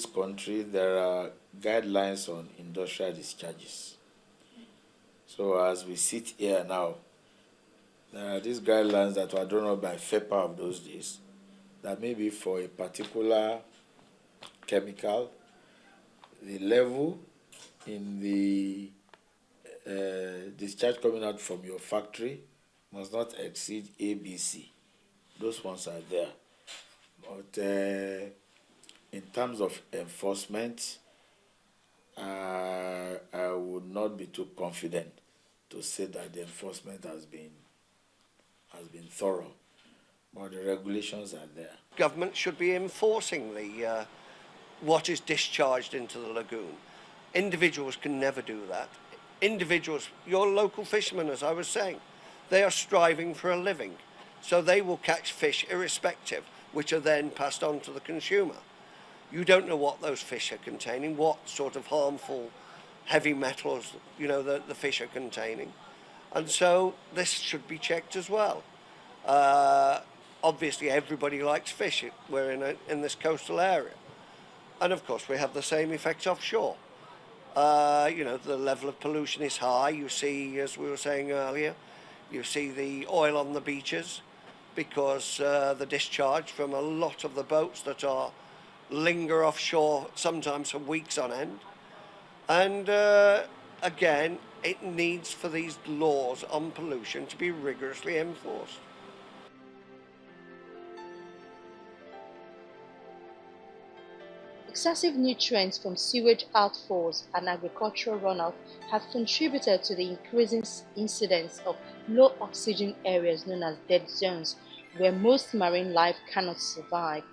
this country, there are guidelines on industrial discharges. So as we sit here now, there are these guidelines that were drawn up by FEPA of those days, that maybe for a particular chemical, the level in the discharge coming out from your factory must not exceed ABC. Those ones are there. But in terms of enforcement, I would not be too confident to say that the enforcement has been thorough, but the regulations are there. Government should be enforcing the what is discharged into the lagoon. Individuals can never do that. Individuals, your local fishermen, as I was saying, they are striving for a living, so they will catch fish irrespective, which are then passed on to the consumer. You don't know what those fish are containing, what sort of harmful heavy metals, the fish are containing. And so this should be checked as well. Obviously, everybody likes fish. We're in this coastal area. And of course, we have the same effect offshore. The level of pollution is high. You see, as we were saying earlier, you see the oil on the beaches because the discharge from a lot of the boats that linger offshore sometimes for weeks on end. And again, it needs for these laws on pollution to be rigorously enforced. Excessive nutrients from sewage outfalls and agricultural runoff have contributed to the increasing incidence of low oxygen areas known as dead zones, where most marine life cannot survive,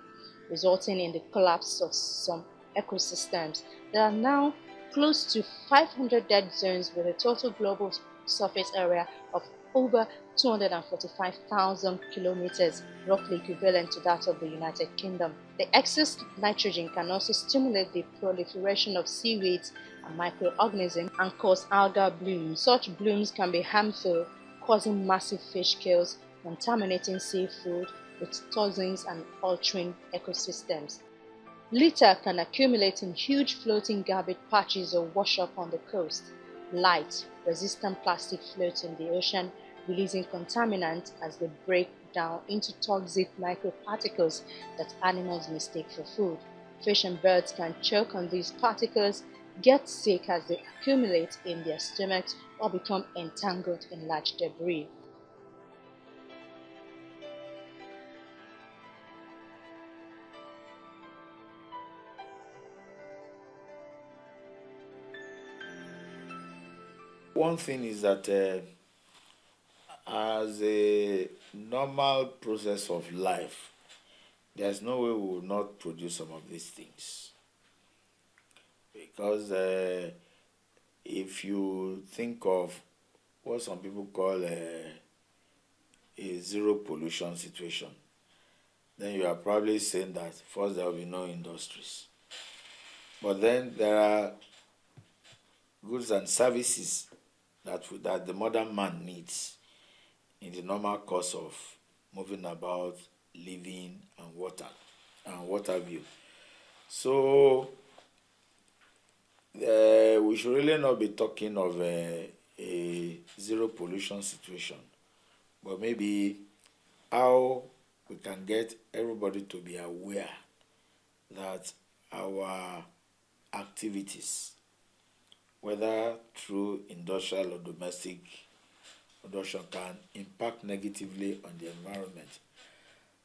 resulting in the collapse of some ecosystems. There are now close to 500 dead zones with a total global surface area of over 245,000 kilometers, roughly equivalent to that of the United Kingdom. The excess nitrogen can also stimulate the proliferation of seaweeds and microorganisms and cause algal blooms. Such blooms can be harmful, causing massive fish kills, contaminating seafood with toxins and altering ecosystems. Litter can accumulate in huge floating garbage patches or wash up on the coast. Light, resistant plastic floats in the ocean, releasing contaminants as they break down into toxic microparticles that animals mistake for food. Fish and birds can choke on these particles, get sick as they accumulate in their stomachs, or become entangled in large debris. One thing is that as a normal process of life, there's no way we will not produce some of these things. Because if you think of what some people call a zero pollution situation, then you are probably saying that first there will be no industries. But then there are goods and services that the modern man needs in the normal course of moving about, living, and what have you. So we should really not be talking of a zero pollution situation, but maybe how we can get everybody to be aware that our activities, whether through industrial or domestic production, can impact negatively on the environment.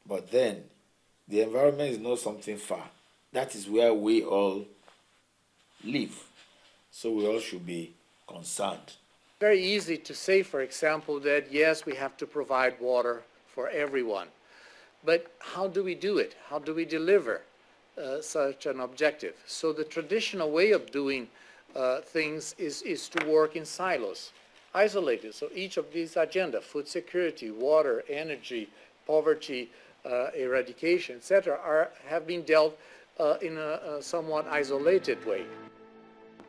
But then, the environment is not something far. That is where we all live. So we all should be concerned. Very easy to say, for example, that yes, we have to provide water for everyone. But how do we do it? How do we deliver such an objective? So the traditional way of doing things is to work in silos, isolated. So each of these agenda, food security, water, energy, poverty, eradication, etc., have been dealt in a somewhat isolated way.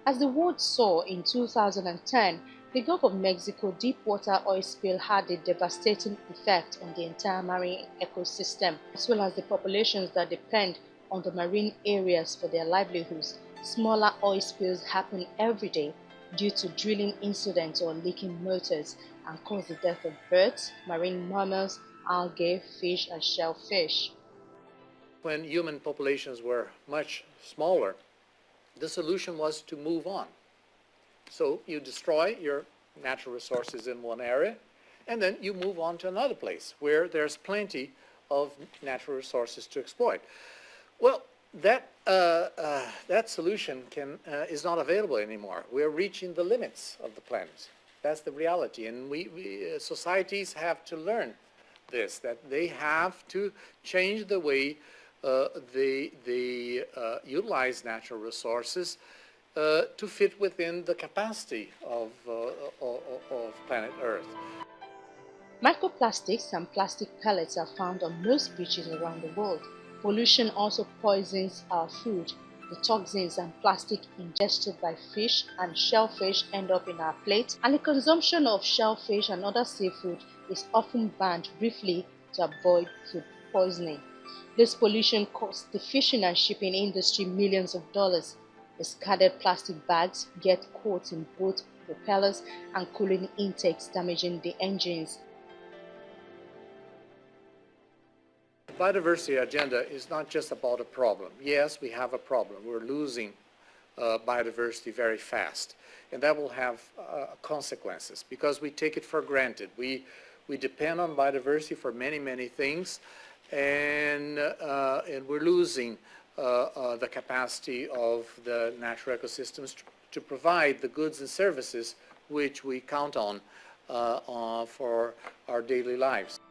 As the world saw in 2010, the Gulf of Mexico deepwater oil spill had a devastating effect on the entire marine ecosystem, as well as the populations that depend on the marine areas for their livelihoods. Smaller oil spills happen every day due to drilling incidents or leaking motors and cause the death of birds, marine mammals, algae, fish, and shellfish. When human populations were much smaller, the solution was to move on. So you destroy your natural resources in one area, and then you move on to another place where there's plenty of natural resources to exploit. Well, that solution is not available anymore. We're reaching the limits of the planet. That's the reality, and societies have to learn this, that they have to change the way they utilize natural resources to fit within the capacity of planet Earth. Microplastics and plastic pellets are found on most beaches around the world. Pollution also poisons our food. The toxins and plastic ingested by fish and shellfish end up in our plate, and the consumption of shellfish and other seafood is often banned briefly to avoid food poisoning. This pollution costs the fishing and shipping industry millions of dollars. Discarded plastic bags get caught in both propellers and cooling intakes, damaging the engines. The biodiversity agenda is not just about a problem. Yes, we have a problem. We're losing biodiversity very fast, and that will have consequences because we take it for granted. We depend on biodiversity for many, many things, and we're losing the capacity of the natural ecosystems to provide the goods and services which we count on for our daily lives.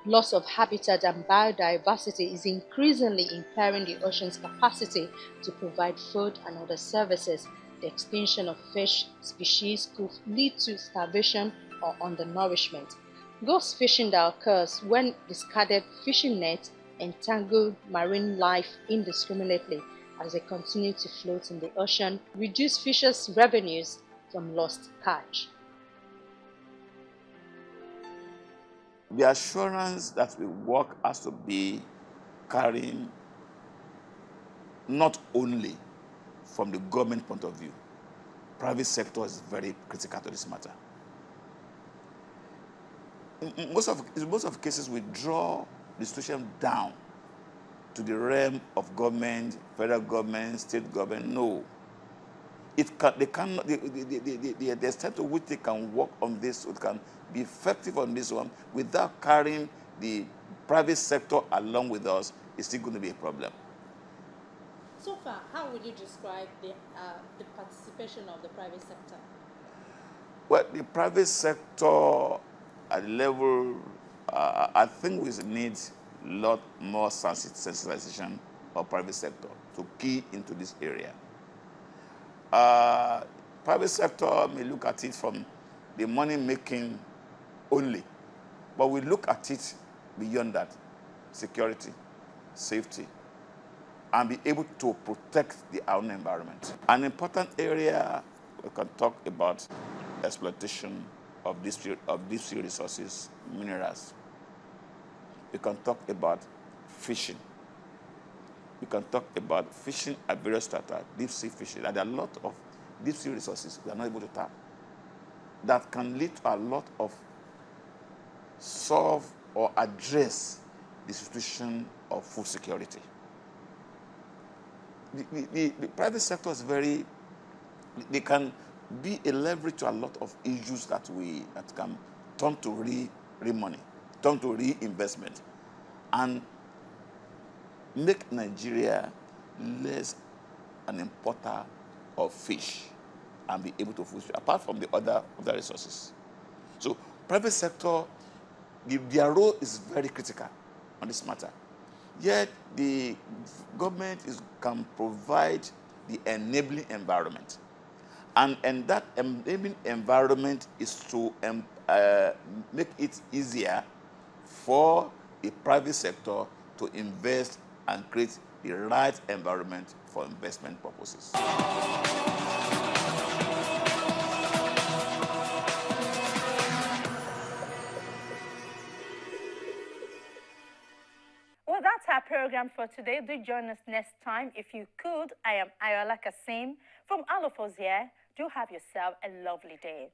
Loss of habitat and biodiversity is increasingly impairing the ocean's capacity to provide food and other services. The extinction of fish species could lead to starvation or undernourishment. Ghost fishing that occurs when discarded fishing nets entangle marine life indiscriminately as they continue to float in the ocean, reduce fishers' revenues from lost catch. The assurance that we work has to be carrying not only from the government point of view. Private sector is very critical to this matter. In most of cases, we draw the situation down to the realm of government, federal government, state government. No. The extent to which they can work on this, it can be effective on this one without carrying the private sector along with us, is still going to be a problem. So far, how would you describe the participation of the private sector? Well, the private sector at the level, I think we need a lot more sensitization of private sector to key into this area. Private sector may look at it from the money making only, but we look at it beyond that: security, safety, and be able to protect the own environment. An important area we can talk about: exploitation of deep sea resources, minerals. We can talk about fishing. We can talk about fishing at various strata, deep sea fishing. And there are a lot of deep sea resources we are not able to tap that can lead to a lot of solve or address the situation of food security. The private sector is they can be a leverage to a lot of issues that can turn to real money, turn to reinvestment, and make Nigeria less an importer of fish and be able to food, apart from the other resources. So private sector, their role is very critical on this matter. Yet the government can provide the enabling environment. And that enabling environment is to make it easier for the private sector to invest and create the right environment for investment purposes. Well, that's our program for today. Do join us next time if you could. I am Ayola Kasim from all of us here. Do have yourself a lovely day.